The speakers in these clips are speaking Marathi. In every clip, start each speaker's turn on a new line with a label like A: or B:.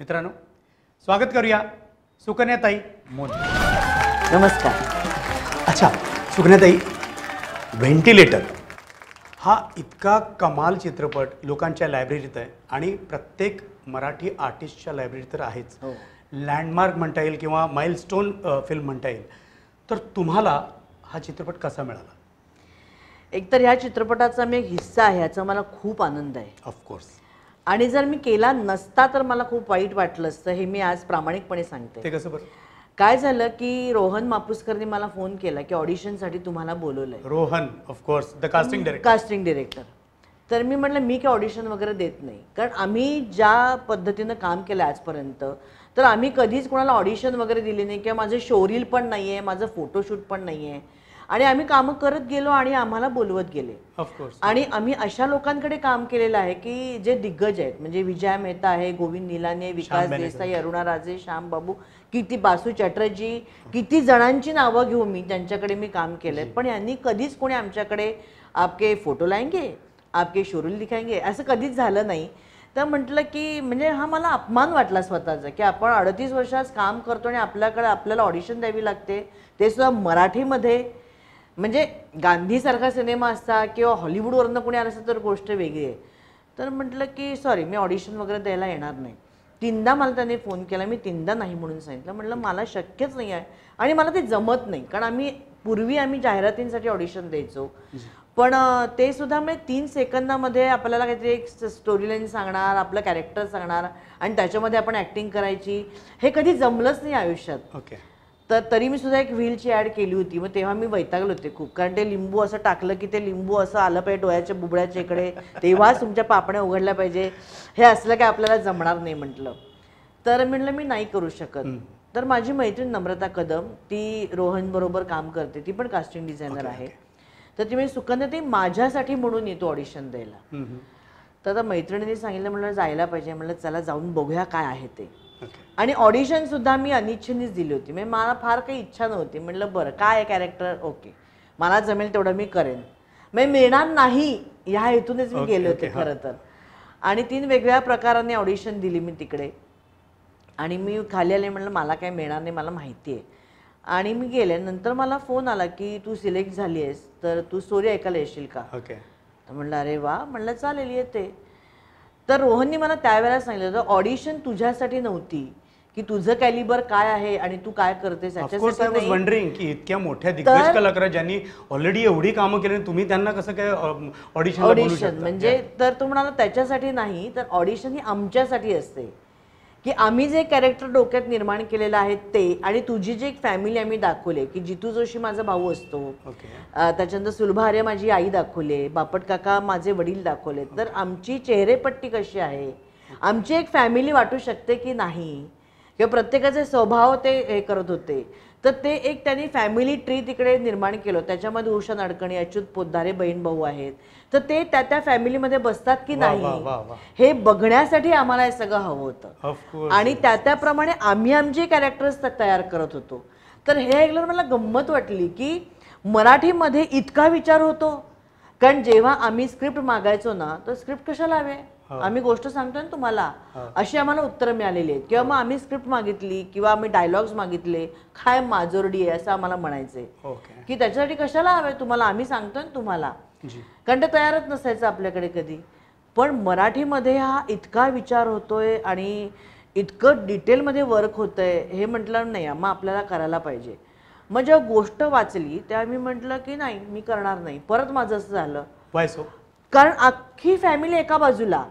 A: मित्रांनो, स्वागत करूया सुकन्याताई मोरे.
B: नमस्कार.
A: अच्छा सुकन्याताई, व्हेंटिलेटर हा इतका कमाल चित्रपट लोकांच्या लायब्ररीत आहे आणि प्रत्येक मराठी आर्टिस्टच्या लायब्ररीत तर आहेच. लँडमार्क म्हणता येईल किंवा माइलस्टोन फिल्म म्हणता येईल. तर तुम्हाला हा चित्रपट कसा मिळाला?
B: एकतर ह्या चित्रपटाचा मी एक हिस्सा आहे, याचा मला खूप आनंद आहे.
A: ऑफकोर्स.
B: आणि जर मी केला नसता तर मला खूप वाईट वाटलं असतं, हे मी आज प्रामाणिकपणे सांगते.
A: ते कसं बरं?
B: काय झालं की रोहन मापुसकरने मला फोन केला की ऑडिशनसाठी तुम्हाला बोलवलंय.
A: Rohan, of course, the casting
B: director. तर मी म्हटलं मी काय ऑडिशन वगैरे देत नाही, कारण आम्ही ज्या पद्धतीनं काम केलं आजपर्यंत तर आम्ही कधीच कोणाला ऑडिशन वगैरे दिली नाही किंवा माझं शोरील पण नाही आहे, माझं फोटोशूट पण नाही आहे. आणि आम्ही कामं करत गेलो आणि आम्हाला बोलवत गेले.
A: ऑफकोर्स.
B: आणि आम्ही अशा लोकांकडे काम केलेलं आहे की जे दिग्गज आहेत, म्हणजे विजया मेहता आहे, गोविंद निलाने, विकास देसाई, अरुणा राजे, श्याम बाबू, किती बासू चॅटर्जी, किती जणांची नावं घेऊ मी, त्यांच्याकडे मी काम केलंय. पण यांनी कधीच कोणी आमच्याकडे आपके फोटो लाएंगे, आपके शोरील दिखाएंगे असं कधीच झालं नाही. तर म्हटलं की म्हणजे हा मला अपमान वाटला स्वतःचा की आपण 38 वर्षात काम करतो आणि आपल्याला ऑडिशन द्यावी लागते, ते सुद्धा मराठीमध्ये. म्हणजे गांधीसारखा सिनेमा असता किंवा हॉलिवूडवरनं कोणी आलं असतं तर गोष्ट वेगळी आहे. तर म्हटलं की सॉरी, मी ऑडिशन वगैरे द्यायला येणार नाही. 3दा मला त्याने फोन केला, मी 3दा नाही म्हणून सांगितलं. म्हटलं मला शक्यच नाही आहे आणि मला ते जमत नाही, कारण पूर्वी आम्ही जाहिरातींसाठी ऑडिशन द्यायचो. पण ते सुद्धा मी 3 सेकंदामध्ये आपल्याला काहीतरी एक स्टोरी लाईन सांगणार, आपलं कॅरेक्टर सांगणार आणि त्याच्यामध्ये आपण ॲक्टिंग करायची, हे कधी जमलंच नाही आयुष्यात.
A: ओके.
B: तर तरी मी सुद्धा एक व्हीलची ॲड केली होती. मग तेव्हा मी वैतागले होते खूप, कारण ते लिंबू असं टाकलं की ते लिंबू असं आलं पाहिजे डोळ्याच्या बुबड्याच्या इकडे, तेव्हाच तुमच्या पापण्या उघडल्या पाहिजे, हे असलं काय आपल्याला जमणार नाही म्हटलं. तर म्हटलं मी नाही करू शकत. तर माझी मैत्रीण नम्रता कदम, ती रोहन बरोबर काम करते, ती पण कास्टिंग डिझायनर आहे. तर ती म्हणजे सुकन्या ते माझ्यासाठी म्हणून येतो ऑडिशन द्यायला. तर आता मैत्रिणीने सांगितलं, म्हटलं जायला पाहिजे. म्हटलं चला जाऊन बघूया काय आहे ते. आणि ऑडिशन सुद्धा मी अनिच्छेनेच दिली होती, म्हणजे मला फार काही इच्छा नव्हती. म्हटलं बरं काय आहे कॅरेक्टर, ओके मला जमेल तेवढं मी करेन, म्हणजे मिळणार नाही ह्या हेतूनच मी गेले होते खरं तर. आणि 3 वेगवेगळ्या प्रकाराने ऑडिशन दिली मी तिकडे. आणि मी खाली आले, म्हटलं मला काय मिळणार नाही, मला माहिती आहे. आणि मी गेले. नंतर मला फोन आला की तू सिलेक्ट झाली आहेस तर तू स्टोरी ऐकायला येशील का. तर म्हटलं अरे वा, म्हटलं चालेल येते. तर रोहननी मला त्यावेळेला सांगितलं होतं ऑडिशन तुझ्यासाठी नव्हती की तुझं कॅलिबर काय आहे आणि तू काय करतेस
A: याच्यासाठी वंडरिंग की इतक्या मोठ्या दिग्गज कलाकार ज्यांनी ऑलरेडी एवढी कामं केली, तुम्ही त्यांना कसं काय ऑडिशन
B: म्हणजे. तर तो म्हणाला त्याच्यासाठी नाही, तर ऑडिशन ही आमच्यासाठी असते की आम्ही जे कॅरेक्टर डोक्यात निर्माण केलेलं आहे ते, आणि तुझी जी एक फॅमिली आम्ही दाखवले की जितू जोशी माझा भाऊ असतो, त्याच्यानंतर सुलभा आर्य माझी आई दाखवले, बापट काका माझे वडील दाखवले. तर आमची चेहरेपट्टी कशी आहे, आमची एक फॅमिली वाटू शकते की नाही, किंवा प्रत्येकाचे स्वभाव ते हे करत होते. तर ते एक त्यांनी फॅमिली ट्री तिकडे निर्माण केलं. त्याच्यामध्ये उषा नाडकणी, अच्युत पोद्दारे बहीण भाऊ आहेत. तर ते त्या फॅमिलीमध्ये बसतात की नाही हे बघण्यासाठी आम्हाला हे सगळं हवं होतं. आणि त्याप्रमाणे आम्ही आमचे कॅरेक्टर्स तयार करत होतो. तर हे ऐकल्यावर मला गंमत वाटली की मराठीमध्ये इतका विचार होतो. कारण जेव्हा आम्ही स्क्रिप्ट मागायचो ना, तर स्क्रिप्ट कशाला हवे, आम्ही गोष्ट सांगतोय ना तुम्हाला, अशी आम्हाला उत्तरं मिळालेली आहेत. किंवा मग आम्ही स्क्रिप्ट मागितली किंवा आम्ही डायलॉग्स मागितले, काय माजोरडी आहे असं आम्हाला म्हणायचे की त्याच्यासाठी कशाला हवे तुम्हाला, आम्ही सांगतोय ना तुम्हाला. कारण ते तयारच नसायचं आपल्याकडे कधी. पण मराठीमध्ये हा इतका विचार होतोय आणि इतकं डिटेलमध्ये वर्क होतंय, हे म्हटलं नाही मग आपल्याला करायला पाहिजे. मग जेव्हा गोष्ट वाचली तेव्हा मी म्हटलं की नाही मी करणार नाही. परत माझं असं झालं, कारण अख्खी फॅमिली एका बाजूला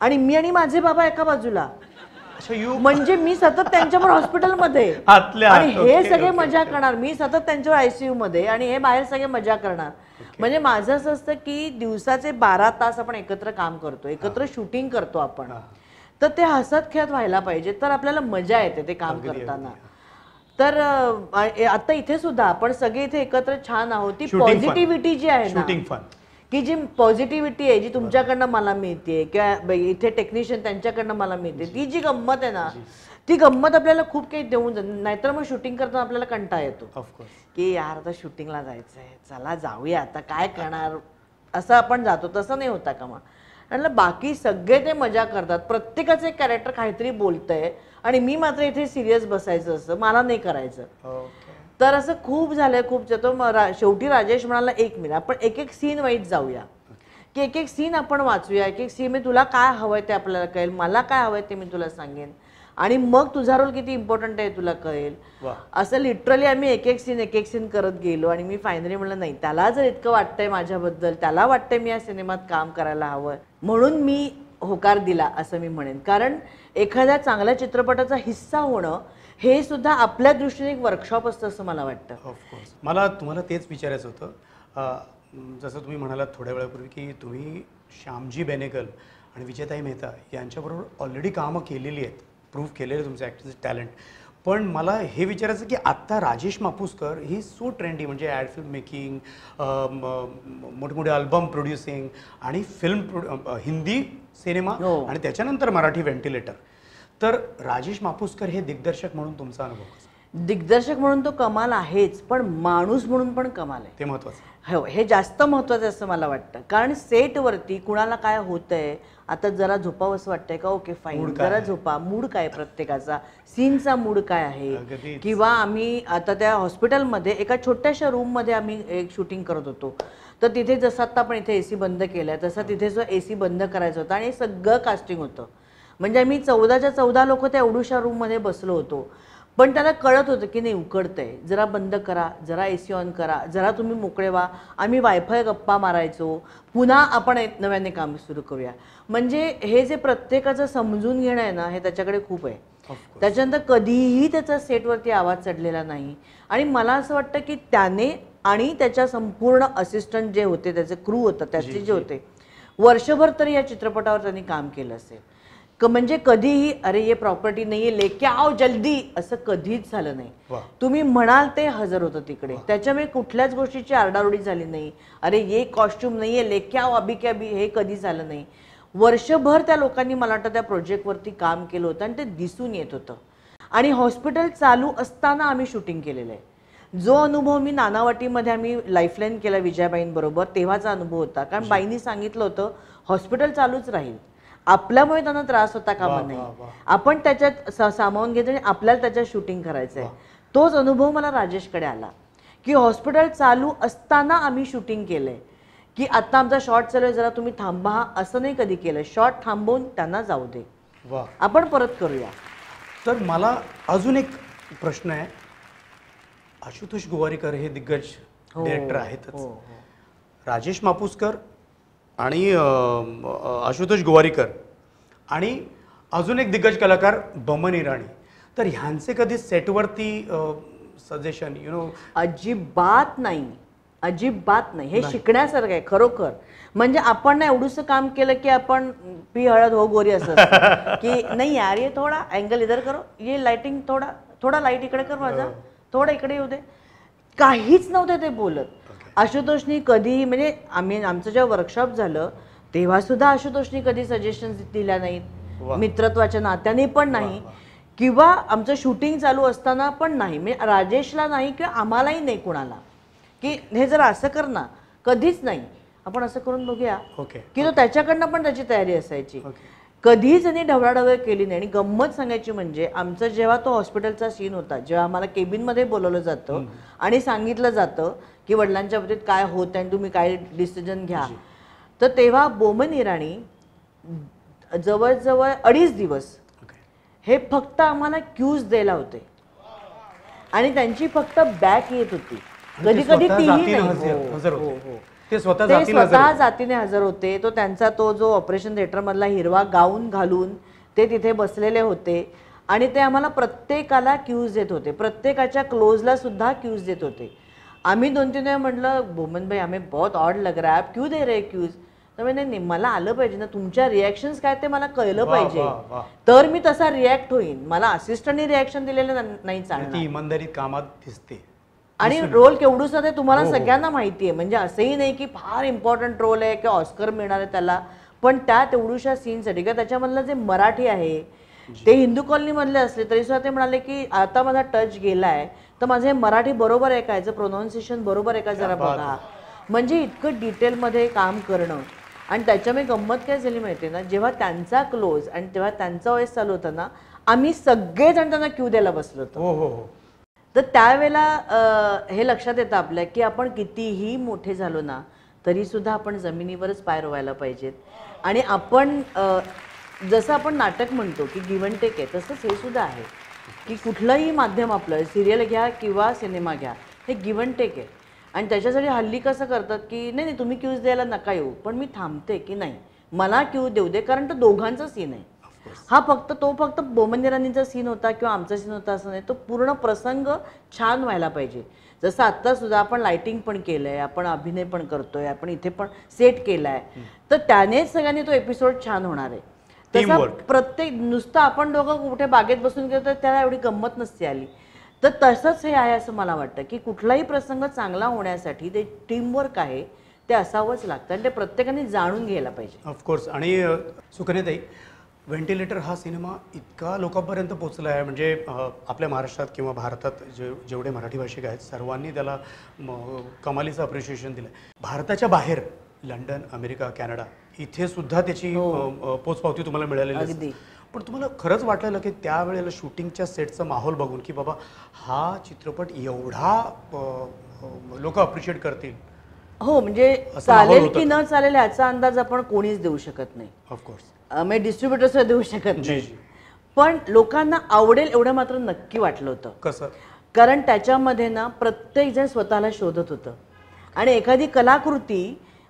B: आणि मी आणि माझे बाबा एका बाजूला, म्हणजे मी सतत त्यांच्यावर हॉस्पिटलमध्ये आणि हे सगळे मजा करणार, मी सतत त्यांच्यावर ICU मध्ये आणि हे बाहेर सगळे मजा करणार. म्हणजे माझं असं असतं की दिवसाचे 12 तास आपण एकत्र काम करतो, एकत्र शूटिंग करतो आपण, तर ते हसत खेळत व्हायला पाहिजे, तर आपल्याला मजा येते ते काम करताना. तर आता इथे सुद्धा आपण सगळे इथे एकत्र छान आहोत. ती पॉझिटिव्हिटी जी आहे ना, की जी पॉझिटिव्हिटी आहे जी तुमच्याकडनं मला मिळते किंवा इथे टेक्निशियन त्यांच्याकडनं मला मिळते, ती जी गंमत आहे ना, ती गंमत आपल्याला खूप काही देऊन जाते. नाहीतर मग शूटिंग करताना आपल्याला कंटाळा येतो की यार आता शूटिंगला जायचंय, चला जाऊया आता काय करणार, असं आपण जातो. तसं नाही होता का मग. म्हटलं बाकी सगळे ते मजा करतात, प्रत्येकाचं एक कॅरेक्टर काहीतरी बोलतंय आणि मी मात्र इथे सिरियस बसायचं, असं मला नाही करायचं. तर असं खूप झालंय, खूप जातो. शेवटी राजेश म्हणाला एक मिनिट आपण एक एक सीन वाईज जाऊया, की एक एक सीन आपण वाचूया, एक एक सीन मी तुला काय हवंय ते आपल्याला कळेल, मला काय हवंय ते मी तुला सांगेन आणि मग तुझा रोल किती इम्पॉर्टंट आहे तुला कळेल. असं लिटरली आम्ही एक एक सीन करत गेलो आणि मी फायनली म्हणलं नाही, त्याला जर इतकं वाटतंय माझ्याबद्दल, त्याला वाटतंय मी या सिनेमात काम करायला हवं, म्हणून मी होकार दिला असं मी म्हणेन. कारण एखाद्या चांगल्या चित्रपटाचा हिस्सा होणं हे सुद्धा आपल्या दृष्टीने एक वर्कशॉप असतं असं मला वाटतं.
A: ऑफकोर्स मला तुम्हाला तेच विचारायचं होतं. जसं तुम्ही म्हणालात थोड्या वेळापूर्वी की तुम्ही श्यामजी बेनेगल आणि विजयताई मेहता यांच्याबरोबर ऑलरेडी कामं केलेली आहेत, प्रूव्ह केलेलं तुमचं ॲक्टिंगचं टॅलेंट. पण मला हे विचारायचं की आत्ता राजेश मापुसकर ही सो ट्रेंडी, म्हणजे ॲड फिल्म मेकिंग, मोठमोठे अल्बम प्रोड्युसिंग आणि हिंदी सिनेमा आणि त्याच्यानंतर मराठी व्हेंटिलेटर. तर राजेश मापुसकर हे दिग्दर्शक म्हणून तुमचा अनुभव कसा?
B: दिग्दर्शक म्हणून तो कमाल आहेच, पण माणूस म्हणून पण कमाल आहे.
A: ते महत्त्वाचं.
B: हो, हे जास्त महत्त्वाचं असं मला वाटतं. कारण सेटवरती कुणाला काय होतंय, आता जरा झोपावंसं वाटतंय का, ओके फाईन, जरा झोपा, मूड काय प्रत्येकाचा, सीनचा मूड काय आहे. किंवा आम्ही आता त्या हॉस्पिटलमध्ये एका छोट्याशा रूममध्ये आम्ही एक शूटिंग करत होतो, तर तिथे जसं आत्ता आपण इथे AC बंद केलाय तसं तिथे जो AC बंद करायचा होता आणि सगळं कास्टिंग होतं. म्हणजे आम्ही 14च्या 14 लोक त्या एवढ्याशा रूममध्ये बसलो होतो. पण त्याला कळत होतं की नाही उकडतंय, जरा बंद करा, जरा AC ऑन करा, जरा तुम्ही मोकळे व्हा. आम्ही वायफाय गप्पा मारायचो, पुन्हा आपण नव्याने काम सुरू करूया. म्हणजे हे जे प्रत्येकाचं समजून घेणं आहे ना, हे त्याच्याकडे खूप आहे. त्याच्यानंतर कधीही त्याचा सेटवरती आवाज चढलेला नाही. आणि मला असं वाटतं की त्याने आणि त्याच्या संपूर्ण असिस्टंट जे होते, त्याचे क्रू होतं, त्याचे जे होते, वर्षभर तरी या चित्रपटावर त्यांनी काम केलं असेल. म्हणजे कधीही अरे ये प्रॉपर्टी नाही आहे, लेके आओ जल्दी, असं कधीच झालं नाही. तुम्ही म्हणाल ते हजर होतं तिकडे. त्याच्यामुळे कुठल्याच गोष्टीची आरडाओरडी झाली नाही. अरे ये कॉस्ट्युम नाही आहे, लेके आओ अभी के अभी, हे कधी झालं नाही. वर्षभर त्या लोकांनी मला वाटतं त्या प्रोजेक्टवरती काम केलं होतं आणि ते दिसून येत होतं. आणि हॉस्पिटल चालू असताना आम्ही शूटिंग केलेलं आहे. जो अनुभव मी नानावटीमध्ये आम्ही लाईफलाईन केला विजयाबाईंबरोबर, तेव्हाचा अनुभव होता. कारण बाईंनी सांगितलं होतं हॉस्पिटल चालूच राहील, आपल्यामुळे त्यांना त्रास होता कामा नाही, आपण त्याच्यात सामावून घ्यायचं आणि आपल्याला त्याच्यात शूटिंग करायचं आहे. तोच अनुभव मला राजेशकडे आला की हॉस्पिटल चालू असताना आम्ही शूटिंग केलंय, की आता आमचा शॉट चालू आहे, जरा तुम्ही थांबा, असं नाही कधी केलं. शॉट थांबवून त्यांना जाऊ दे, आपण परत करूया.
A: तर मला अजून एक प्रश्न आहे. आशुतोष गोवारीकर हे दिग्गज डिरेक्टर आहेतच. राजेश मापुसकर आणि आशुतोष गोवारीकर आणि अजून एक दिग्गज कलाकार बमन इराणी, तर ह्यांचे कधी सेटवरती सजेशन
B: अजिबात नाही, अजिबात नाही. हे शिकण्यासारखं आहे खरोखर. म्हणजे आपण ना एवढंसं काम केलं की आपण पी हळद हो गोरी असं की नाही यार, ये थोडा अँगल इधर करो, ये लाइटिंग थोडा लाईट इकडे कर माझा, थोडा इकडे येऊ दे. काहीच नव्हतं ते बोलत. आशुतोषनी कधी, म्हणजे आमचं जेव्हा वर्कशॉप झालं तेव्हा सुद्धा आशुतोषनी कधी सजेशन्स दिल्या नाहीत, मित्रत्वाच्या नात्याने पण नाही, किंवा आमचं शूटिंग चालू असताना पण नाही. म्हणजे राजेशला नाही किंवा आम्हालाही नाही कुणाला की हे जरा असं कर ना, कधीच नाही. आपण असं करून बघूया की तो त्याच्याकडनं पण त्याची तयारी असायची. कधीच त्यांनी ढवळाढवळ केली नाही. आणि गंमत सांगायची म्हणजे आमचं जेव्हा तो हॉस्पिटलचा सीन होता, जेव्हा आम्हाला केबिनमध्ये बोलवलं जातं आणि सांगितलं जातं की वडिलांच्या बाबतीत काय होत आहे आणि तुम्ही काय डिसिजन घ्या, तर तेव्हा बोमन इराणी जवळजवळ 2.5 दिवस हे फक्त आम्हाला क्यूज द्यायला होते आणि त्यांची फक्त बॅक येत होती. कधी कधी तीही नाही. ते स्वतः जातीने हजर होते. तो त्यांचा तो जो ऑपरेशन थिएटर मधला हिरवा गाऊन घालून ते तिथे बसलेले होते आणि ते आम्हाला प्रत्येकाला क्यूज देत होते, प्रत्येकाच्या क्लोजला सुद्धा क्यूज देत होते. आम्ही 2-3 वेळा म्हटलं बोमन भाई हमें बहुत ऑड लग रहा है, आप क्यों दे रहे क्यूज. तर नाही नाही, मला आलं पाहिजे ना, तुमच्या रिॲक्शन्स काय ते मला कळलं पाहिजे, तर मी तसा रिॲक्ट होईन. मला असिस्टंटनी रिॲक्शन दिलेलं नाही चालणार.
A: इमानदारी कामात दिसते.
B: आणि रोल केवढूसा ते तुम्हाला सगळ्यांना माहिती आहे. म्हणजे असंही नाही की फार इम्पॉर्टंट रोल आहे किंवा ऑस्कर मिळणार आहे त्याला, पण त्या तेवढूशा सीनसाठी किंवा त्याच्यामधलं जे मराठी आहे ते हिंदू कॉलनीमधले असले तरी सुद्धा ते म्हणाले की आता माझा टच गेलाय, तर माझं हे मराठी बरोबर आहे का, याचं प्रोनाऊन्सिएशन बरोबर आहे का जरा बघा. म्हणजे इतकं डिटेलमध्ये काम करणं आणि त्याच्यामुळे गंमत काय झाली माहिती आहे ना, जेव्हा त्यांचा क्लोज आणि तेव्हा त्यांचा वयस चालू होता ना, आम्ही सगळेजण त्यांना क्यू द्यायला बसलो होतो.
A: हो हो हो.
B: तर त्यावेळेला हे लक्षात येतं आपल्या की आपण कितीही मोठे झालो ना तरी सुद्धा आपण जमिनीवरच पाय रोवायला पाहिजेत. आणि आपण जसं आपण नाटक म्हणतो की गिव्ह अँड टेक आहे, तसंच हे सुद्धा आहे की कुठलंही माध्यम आपलं सिरियल घ्या किंवा सिनेमा घ्या, हे गिव्ह अँड टेक आहे. आणि त्याच्यासाठी हल्ली कसं करतात की नाही नाही तुम्ही क्यूज द्यायला नका येऊ, पण मी थांबते की नाही मला क्यू देऊ दे, कारण तो दोघांचा सीन आहे. हा फक्त बोमंदिरांचा सीन होता किंवा आमचा सीन होता असं नाही, तो पूर्ण प्रसंग छान व्हायला पाहिजे. जसं आत्ता सुद्धा आपण लाइटिंग पण केलंय, आपण अभिनय पण करतोय, आपण इथे पण सेट केलाय, तर त्यानेच सगळ्यांनी तो एपिसोड छान होणार आहे. तसं प्रत्येक नुसतं आपण दोघं कुठे बागेत बसून गेलो तर त्याला एवढी गंमत नसते आली. तर तसंच हे आहे असं मला वाटतं की कुठलाही प्रसंग चांगला होण्यासाठी ते टीमवर्क आहे, ते असावंच लागतं आणि ते प्रत्येकाने जाणून घ्यायला पाहिजे.
A: ऑफकोर्स. आणि सुकन्याताई, व्हेंटिलेटर हा सिनेमा इतका लोकांपर्यंत पोचला आहे, म्हणजे आपल्या महाराष्ट्रात किंवा भारतात जेवढे मराठी भाषिक आहेत सर्वांनी त्याला कमालीचं अप्रिशिएशन दिलं आहे. भारताच्या बाहेर लंडन, अमेरिका, कॅनडा इथे सुद्धा त्याची पोचपावती तुम्हाला मिळालेली
B: अगदी.
A: आहे. पण तुम्हाला खरंच वाटलेलं की त्यावेळेला शूटिंगच्या सेटचा माहोल बघून की बाबा हा चित्रपट एवढा लोक अप्रिशिएट करतील?
B: हो, म्हणजे चालेल की न चालेल याचा अंदाज आपण कोणीच देऊ शकत नाही.
A: ऑफकोर्स.
B: मी डिस्ट्रीब्युटर सुद्धा देऊ शकत नाही. पण लोकांना आवडेल एवढं मात्र नक्की वाटलं होतं.
A: कसं?
B: कारण त्याच्यामध्ये ना प्रत्येक जण स्वतःला शोधत होतं आणि एखादी कलाकृती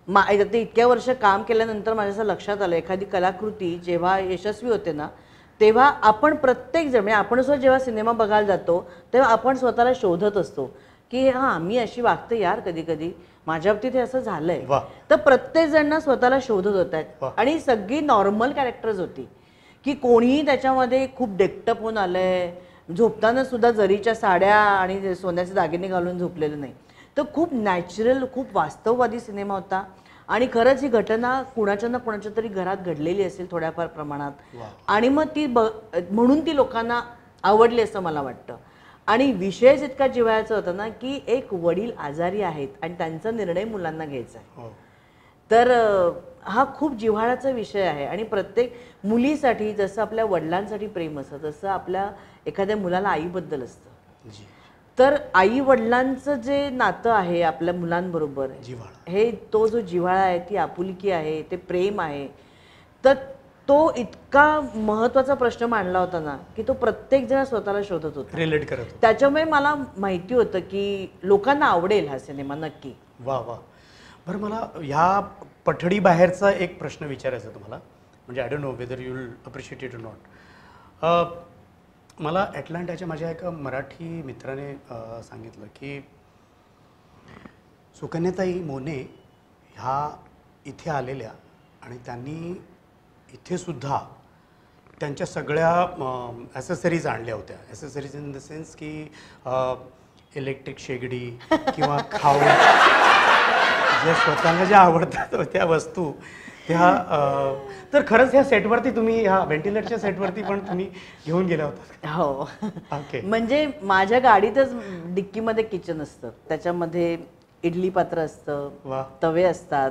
B: आता इतक्या वर्ष काम केल्यानंतर माझ्या असं लक्षात आलं, एखादी कलाकृती जेव्हा यशस्वी होते ना तेव्हा आपण प्रत्येक जण म्हणजे आपण सुद्धा जेव्हा सिनेमा बघायला जातो तेव्हा आपण स्वतःला शोधत असतो की हां मी अशी वागते यार, कधी कधी माझ्या बाबतीत हे असं झालंय. तर प्रत्येक जण स्वतःला शोधत होत आहेत आणि सगळी नॉर्मल कॅरेक्टर्स होती की कोणीही त्याच्यामध्ये खूप डेक्टअप होऊन आलंय, झोपताना सुद्धा जरीच्या साड्या आणि सोन्याचे दागिने घालून झोपलेलं नाही. तर खूप नॅचरल, खूप वास्तववादी सिनेमा होता. आणि खरंच ही घटना कुणाच्या ना कुणाच्या तरी घरात घडलेली असेल थोड्याफार प्रमाणात, आणि मग ती म्हणून ती लोकांना आवडली असं मला वाटतं. आणि विषयच इतका जिव्हाळ्याचा होता ना की एक वडील आजारी आहेत आणि त्यांचा निर्णय मुलांना घ्यायचा आहे. तर हा खूप जिव्हाळ्याचा विषय आहे आणि प्रत्येक मुलीसाठी जसं आपल्या वडिलांसाठी प्रेम असतं तसं आपल्या एखाद्या मुलाला आईबद्दल असतं. तर आई वडिलांचं जे नातं आहे आपल्या मुलांबरोबर, हे तो जो जिव्हाळा आहे, ती आपुलकी आहे, ते प्रेम आहे, तर तो इतका महत्त्वाचा प्रश्न मांडला होता ना की तो प्रत्येक जण स्वतःला शोधत होता,
A: रिलेट करत होता.
B: त्याच्यामुळे मला माहिती होतं की लोकांना आवडेल हा सिनेमा नक्की.
A: वा वा. बरं, मला ह्या पठडी बाहेरचा एक प्रश्न विचारायचा तुम्हाला, म्हणजे I don't know whether you will appreciate it और नॉट. मला ॲटलांटाच्या माझ्या एका मराठी मित्राने सांगितलं की सुकन्याताई मोने ह्या इथे आलेल्या आणि त्यांनी इथे सुद्धा त्यांच्या सगळ्या ॲसेसरीज आणल्या होत्या. ॲसेसरीज इन द सेन्स की इलेक्ट्रिक शेगडी किंवा खाऊ ज्या स्वतःला ज्या आवडतात त्या वस्तू त्या. तर खरंच ह्या सेटवरती तुम्ही, ह्या व्हेंटिलेटरच्या सेटवरती पण तुम्ही घेऊन गेला होता?
B: हो.
A: ओके.
B: म्हणजे माझ्या गाडीतच डिक्कीमध्ये किचन असतं, त्याच्यामध्ये इडली पात्र असतं, तवे असतात,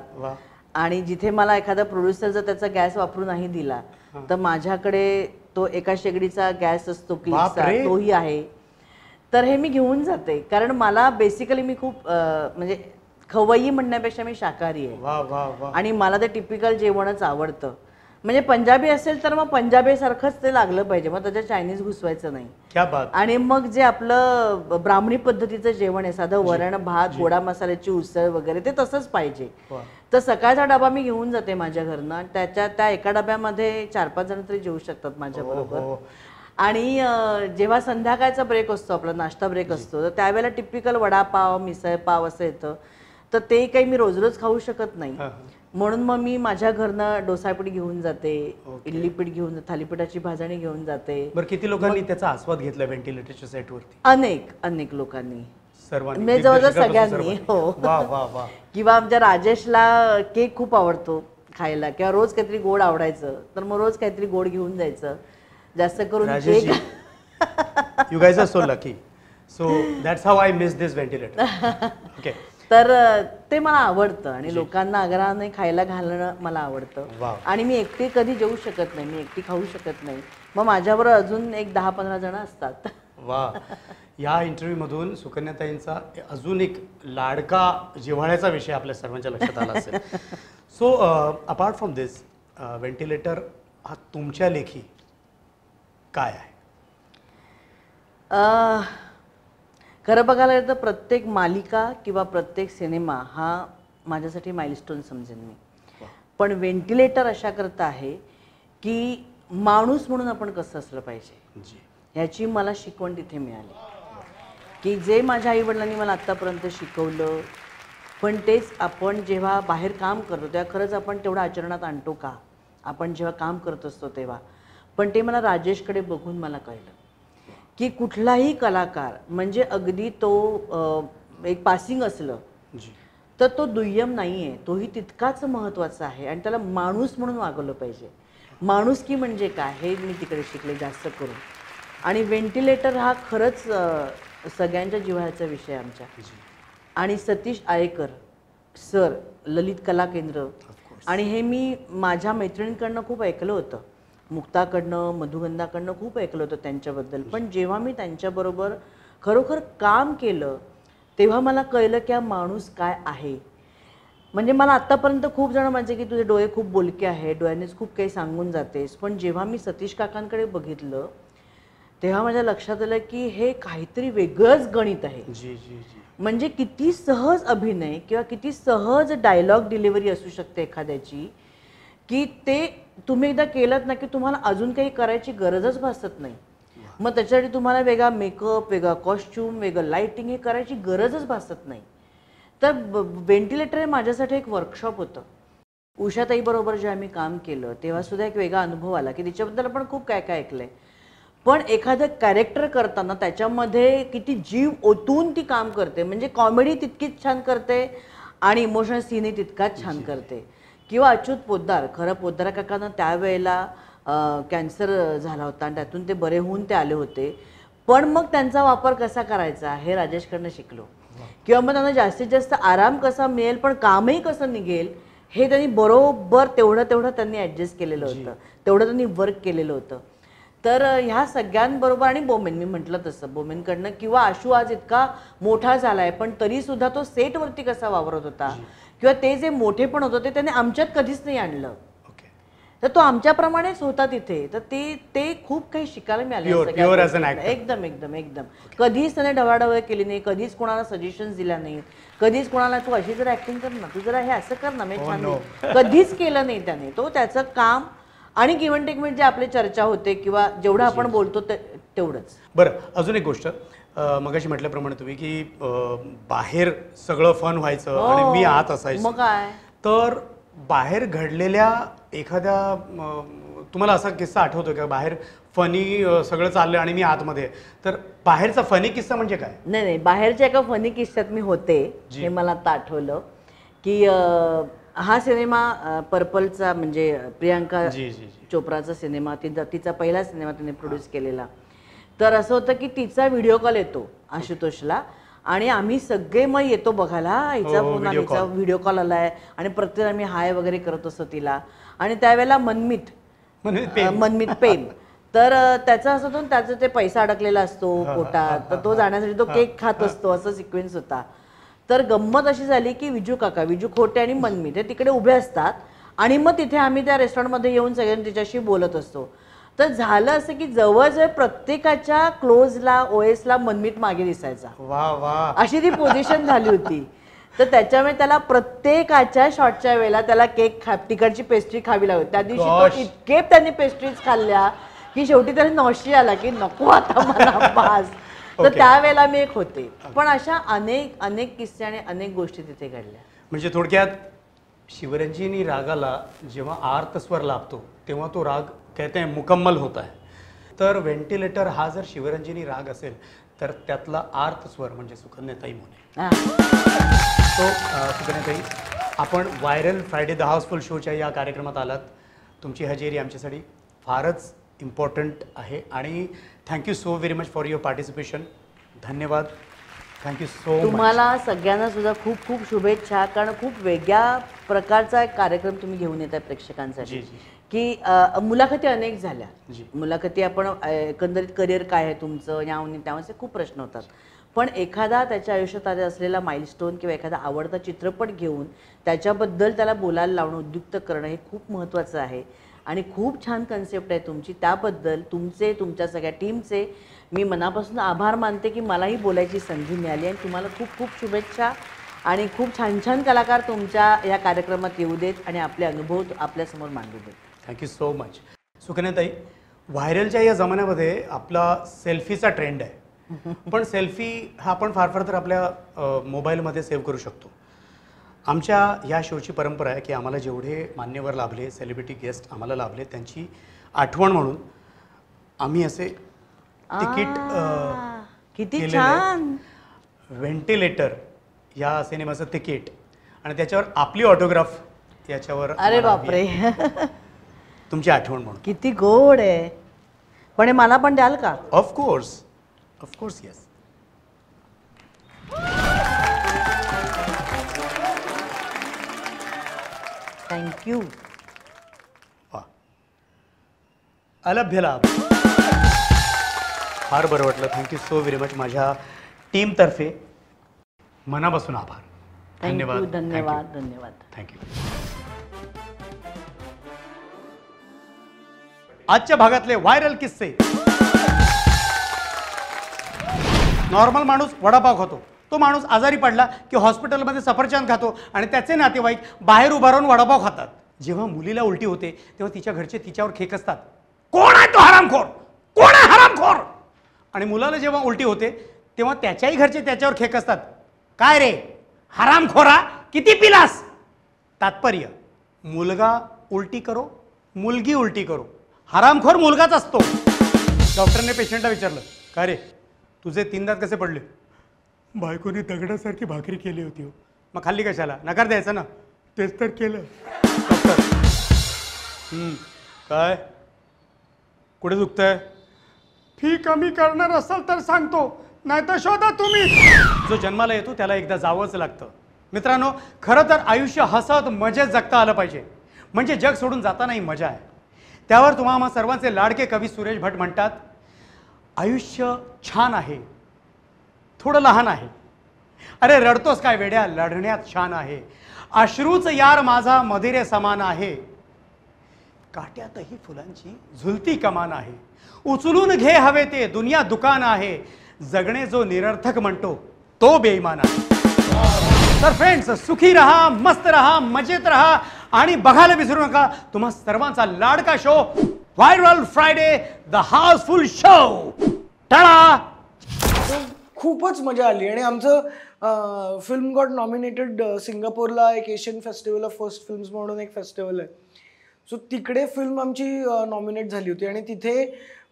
B: आणि जिथे मला एखादा प्रोड्युसर जर त्याचा गॅस वापरू नाही दिला तर माझ्याकडे तो एका शेगडीचा गॅस असतो क्लिपचा, तोही आहे. तर हे मी घेऊन जाते कारण मला बेसिकली मी खूप म्हणजे खवय्यी म्हणण्यापेक्षा मी शाकाहारी आहे आणि मला ते टिपिकल जेवणच आवडतं. म्हणजे पंजाबी असेल तर मग पंजाबी सारखंच ते लागलं पाहिजे, मग त्याच्यात चायनीज घुसवायचं नाही.
A: क्या बात. आणि
B: मग जे आपलं ब्राह्मणी पद्धतीचं जेवण आहे, साधं वरण भात, गोडा मसाल्याची उसळ वगैरे, ते तसंच पाहिजे. तर सकाळचा डबा मी घेऊन जाते माझ्या घरनं आणि त्या एका डब्यामध्ये 4-5 जण तरी जेवू शकतात माझ्या बरोबर. आणि जेव्हा संध्याकाळचा ब्रेक असतो, आपला नाश्ता ब्रेक असतो, तर त्यावेळेला टिपिकल वडापाव, मिसळ पाव असं येतं. तर ते काही मी रोज रोज खाऊ शकत नाही, म्हणून मग मी माझ्या घरनं डोसापीठ घेऊन जाते, इडली पीठ घेऊन जाते, थालीपीठाची भाजणी घेऊन जाते.
A: बरं, किती लोकांनी त्याचा आस्वाद घेतला व्हेंटिलेटरच्या सेटवरती?
B: अनेक लोकांनी,
A: सर्वांनी,
B: जवळजवळ सगळ्यांनी. हो. किंवा आमच्या राजेशला केक खूप आवडतो खायला, किंवा रोज काहीतरी गोड आवडायचं, तर मग रोज काहीतरी गोड घेऊन जायचं. जास्त करून cake.
A: You guys are so lucky. So that's how I miss this ventilator. Okay.
B: तर ते मला आवडतं आणि लोकांना आग्रहाने खायला घालणं मला आवडतं.
A: वाव.
B: आणि मी एकटी कधी जेवू शकत नाही, मी एकटी खाऊ शकत नाही. मग माझ्याबरोबर अजून एक 10-15 जण असतात.
A: वा. या इंटरव्ह्यूमधून सुकन्याताईंचा अजून एक लाडका जिव्हाळ्याचा विषय आपल्या सर्वांच्या लक्षात आला असेल. So apart from this ventilator हा तुमच्या लेखी काय आहे?
B: खरं बघायला गेलं तर प्रत्येक मालिका किंवा प्रत्येक सिनेमा हा माझ्यासाठी माइलस्टोन समजेन मी. पण व्हेंटिलेटर अशा करता आहे की माणूस म्हणून आपण कसं असलं पाहिजे
A: जी.
B: ह्याची मला शिकवण तिथे मिळाली. की जे माझ्या आईवडिलांनी मला आत्तापर्यंत शिकवलं, पण तेच आपण जेव्हा बाहेर काम करतो तेव्हा खरंच आपण तेवढं आचरणात आणतो का, आपण जेव्हा काम करत असतो तेव्हा. पण ते मला राजेशकडे बघून मला कळलं की कुठलाही कलाकार म्हणजे अगदी तो एक पासिंग असलं
A: जी.
B: तर तो दुय्यम नाही आहे, तोही तितकाच महत्त्वाचा आहे आणि त्याला माणूस म्हणून वागवलं पाहिजे. माणुसकी म्हणजे काय हे मी तिकडे शिकले जास्त करून. आणि व्हेंटिलेटर हा खरंच सगळ्यांच्या जिव्हाळ्याचा विषय आमच्या. आणि सतीश आयेकर सर, ललित कला केंद्र, आणि हे मी माझ्या मैत्रिणींकडनं खूप ऐकलं होतं, मुक्ताकडनं, मधुगंधाकडनं खूप ऐकलं होतं त्यांच्याबद्दल. पण जेव्हा मी त्यांच्याबरोबर खरोखर काम केलं तेव्हा मला कळलं की हा माणूस काय आहे. म्हणजे मला आत्तापर्यंत खूप जण म्हणायचे की तुझे डोळे खूप बोलके आहे, डोळ्यांनीच खूप काही सांगून जातेस. पण जेव्हा मी सतीश काकांकडे बघितलं तेव्हा माझ्या लक्षात आलं की हे काहीतरी वेगळंच गणित आहे.
A: जी जी जी.
B: म्हणजे किती सहज अभिनय किंवा किती सहज डायलॉग डिलिव्हरी असू शकते एखाद्याची की ते तुम्ही एकदा केलं ना की तुम्हाला अजून काही करायची गरजच भासत नाही. मग त्याच्यासाठी तुम्हाला वेगळा मेकअप, वेगळा कॉस्ट्यूम, वेगळं लाईटिंग हे करायची गरजच भासत नाही. तर व्हेंटिलेटर हे माझ्यासाठी एक वर्कशॉप होतं. उषाताईबरोबर जेव्हा मी काम केलं तेव्हा सुद्धा एक वेगळा अनुभव आला की तिच्याबद्दल आपण खूप काय काय ऐकलंय, पण एखादं कॅरेक्टर करताना त्याच्यामध्ये किती जीव ओतून ती काम करते. म्हणजे कॉमेडी तितकीच छान करते आणि इमोशनल सीनही तितकाच छान करते. किंवा अच्युत पोद्दार, खरं पोद्दार काकांना त्यावेळेला कॅन्सर झाला होता आणि त्यातून ते बरे होऊन ते आले होते. पण मग त्यांचा वापर कसा करायचा हे राजेशकडनं शिकलो. किंवा मग त्यांना जास्तीत जास्त आराम कसा मिळेल पण कामही कसं निघेल हे त्यांनी बरोबर तेवढं त्यांनी ॲडजस्ट केलेलं होतं, तेवढं त्यांनी वर्क केलेलं होतं. तर ह्या सगळ्यांबरोबर, आणि बोमेन मी म्हटलं तसं बोमेनकडनं, किंवा आशू आज इतका मोठा झाला आहे पण तरीसुद्धा तो सेटवरती कसा वावरत होता, किंवा ते जे मोठे पण होतं ते त्याने आमच्यात कधीच नाही आणलं. तर तो आमच्याप्रमाणेच होता तिथे. तर ते खूप काही शिकायला मिळालं. एकदम एकदम एकदम कधीच त्याने ढवाढवळ केली नाही, कधीच कोणाला सजेशन्स दिल्या नाहीत, कधीच कोणाला तू अशी जरा ऍक्टिंग कर ना, तू जरा हे असं कर ना, मी छान, कधीच केलं नाही त्याने. तो त्याचं काम आणि गिव्हन टेक म्हणजे आपली चर्चा होते किंवा जेवढं आपण बोलतो तेवढंच.
A: बरं, अजून एक गोष्ट, मगाशी म्हटल्याप्रमाणे तुम्ही की बाहेर सगळं फन व्हायचं आणि मी आत असायचं.
B: मग काय,
A: तर बाहेर घडलेल्या एखाद्या तुम्हाला असा किस्सा आठवतो का, बाहेर फनी सगळं चाललं आणि मी आतमध्ये, तर बाहेरचा फनी किस्सा म्हणजे काय?
B: नाही, बाहेरच्या एका फनी किस्स्यात मी होते. हे मला आता आठवलं की हा सिनेमा पर्पलचा, म्हणजे प्रियांका चोप्राचा सिनेमा, तिचा पहिला सिनेमा तिने प्रोड्यूस केलेला. तर असं होतं की तिचा व्हिडिओ कॉल येतो आशुतोषला आणि आम्ही सगळे मग येतो बघायला, हिचा फोन, हिचा व्हिडिओ कॉल आलाय, आणि प्रत्येक आम्ही हाय वगैरे करत असतो तिला. आणि त्यावेळेला मनमित पेन, तर त्याचं असं होतं, त्याचं ते पैसा अडकलेला असतो पोटात, तर तो जाण्यासाठी तो केक खात असतो, असं सिक्वेन्स होता. तर गंमत अशी झाली की विजू खोटे आणि मनमित हे तिकडे उभे असतात आणि मग तिथे आम्ही त्या रेस्टॉरंटमध्ये येऊन सगळ्यांनी तिच्याशी बोलत असतो. तर झालं असं की जवळजवळ प्रत्येकाच्या क्लोजला, ओएसला मनमित मागे दिसायचा.
A: वा वा,
B: अशी ती पोझिशन झाली होती. तर त्याच्यामुळे त्याला प्रत्येकाच्या शॉटच्या वेळेला त्याला केक तिकडची पेस्ट्री खावी लागली. त्या दिवशी तो इतके त्यांनी पेस्ट्रीज खाल्ल्या की शेवटी त्याला नॉशी आला की नको आता मला बास. तर त्यावेळेला मी एक होते. पण अशा अनेक किस्से आणि अनेक गोष्टी तिथे घडल्या.
A: म्हणजे थोडक्यात शिवरंजनी रागाला जेव्हा आर्त स्वर लाभतो तेव्हा तो राग कहते हैं मुकम्मल होता है. तर व्हेंटिलेटर हा जर शिवरंजनी राग असेल तर त्यातला आर्त स्वर म्हणजे सुकन्याताई मोने. तो सुकन्याताई, आपण व्हायरल फ्रायडे द हाऊसफुल शोच्या या कार्यक्रमात आलात. तुमची हजेरी आमच्यासाठी फारच इम्पॉर्टंट आहे आणि thank you so very much for your participation. धन्यवाद. Thank you so much.
B: तुम्हाला सगळ्यांना सुद्धा खूप खूप शुभेच्छा, कारण खूप वेगळ्या प्रकारचा एक कार्यक्रम तुम्ही घेऊन येत आहे प्रेक्षकांसाठी.
A: जी, जी.
B: की मुलाखती अनेक झाल्या.
A: जी.
B: मुलाखती आपण एकंदरीत करिअर काय आहे तुमचं यावरून त्यामध्ये खूप प्रश्न होतात. पण एखादा त्याच्या आयुष्यात आले असलेला माइलस्टोन किंवा एखादा आवडता चित्रपट घेऊन त्याच्याबद्दल त्याला बोलायला लावणं, उद्युक्त करणं हे खूप महत्त्वाचं आहे आणि खूप छान कन्सेप्ट आहे तुमची. त्याबद्दल तुमचे, तुमच्या सगळ्या टीमचे मी मनापासून आभार मानते की मलाही बोलायची संधी मिळाली आणि तुम्हाला खूप खूप शुभेच्छा आणि खूप छान छान कलाकार तुमच्या या कार्यक्रमात येऊ देत आणि आपले अनुभव आपल्यासमोर मांडू देत.
A: Thank you so much. सुकन्याताई, व्हायरलच्या या जमान्यामध्ये आपला सेल्फीचा ट्रेंड आहे. पण सेल्फी हा आपण फार फार तर आपल्या मोबाईलमध्ये सेव्ह करू शकतो. आमच्या या शोची परंपरा आहे की आम्हाला जेवढे मान्यवर लाभले, सेलिब्रिटी गेस्ट आम्हाला लाभले, त्यांची आठवण म्हणून आम्ही असे तिकीट
B: किती छान.
A: व्हेंटिलेटर या सिनेमाचं तिकीट आणि त्याच्यावर आपली ऑटोग्राफ याच्यावर.
B: अरे बापरे.
A: तुमची आठवण म्हणून.
B: किती गोड आहे. पण हे मला पण द्याल का?
A: Of course, of course, yes.
B: थँक्यू.
A: वा, अलभ्य लाभ. फार बरं वाटलं. Thank you so very much. माझ्या टीमतर्फे मनापासून आभार.
B: धन्यवाद धन्यवाद धन्यवाद.
A: थँक्यू. आजच्या भागातले व्हायरल किस्से. नॉर्मल माणूस वडापाव खातो, तो माणूस आजारी पडला की हॉस्पिटलमध्ये सफरचंद खातो आणि त्याचे नातेवाईक बाहेर उभा राहून वडापाव खातात. जेव्हा मुलीला उलटी होते तेव्हा तिच्या घरचे तिच्यावर खेकसतात, कोण आहे तो हरामखोर, कोण आहे हरामखोर. आणि मुलाला जेव्हा उलटी होते तेव्हा त्याच्याही घरचे त्याच्यावर खेकसतात, काय रे हरामखोरा, किती पिलास. तात्पर्य, मुलगा उलटी करो, मुलगी उलटी करो, हरामखोर मुलगाच असतो. डॉक्टरने पेशंटला विचारलं, काय रे तुझे 3 दात कसे पडले. बायकोने दगडासारखी भाकरी केली होती. मग खाल्ली कशाला, नकार द्यायचा ना. तेच तर केलं. डॉक्टर, काय कुठे दुखतंय. फी कमी करणार असाल तर सांगतो, नाही तर शोधा तुम्ही. जो जन्माला येतो त्याला एकदा जावंच लागतं. मित्रांनो, खरं तर आयुष्य हसत मजेत जगता आलं पाहिजे, म्हणजे जग सोडून जातानाही मजा आहे. त्यावर तुम्हा सर्वांचे लाडके कवी सुरेश भट म्हणतात, आयुष्य छान आहे, थोडं लहान आहे. अरे रडतोस काय वेड्या, लढण्यात छान आहे. अश्रूच यार माझा मदिरे समान आहे. काट्यातही फुलांची झुलती कमान आहे. उचलून घे हवे ते दुनिया दुकान आहे. जगणे जो निरर्थक म्हणतो तो बेईमान आहे. तर फ्रेंड्स, सुखी रहा, मस्त रहा, मजेत रहा आणि बघायला विसरू नका तुम्हा सर्वांचा लाडका show viral Friday, the housefull show. टाळा.
C: खूपच मजा आली आणि आमचं फिल्म गॉट नॉमिनेटेड सिंगापूरला एक Asian festival of first films म्हणून एक फेस्टिवल आहे. सो तिकडे फिल्म आमची नॉमिनेट झाली होती आणि तिथे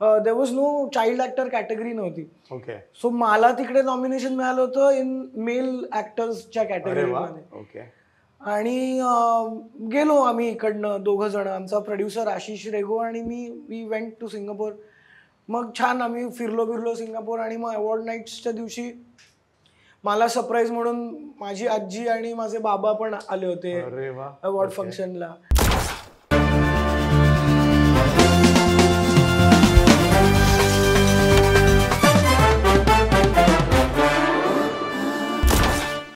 C: there was no child actor category नव्हती.
A: ओके.
C: सो मला तिकडे नॉमिनेशन मिळालं होतं इन मेल ॲक्टर्सच्या कॅटेगरीमध्ये.
A: ओके.
C: आणि गेलो आम्ही इकडनं 2 जण, आमचा प्रोड्युसर आशिष रेगो आणि मी. We went to Singapore. मग छान आम्ही फिरलो सिंगापूर आणि मग अवॉर्ड नाईट्सच्या दिवशी मला सरप्राईज म्हणून माझी आजी आणि माझे बाबा पण आले होते अवॉर्ड फंक्शनला.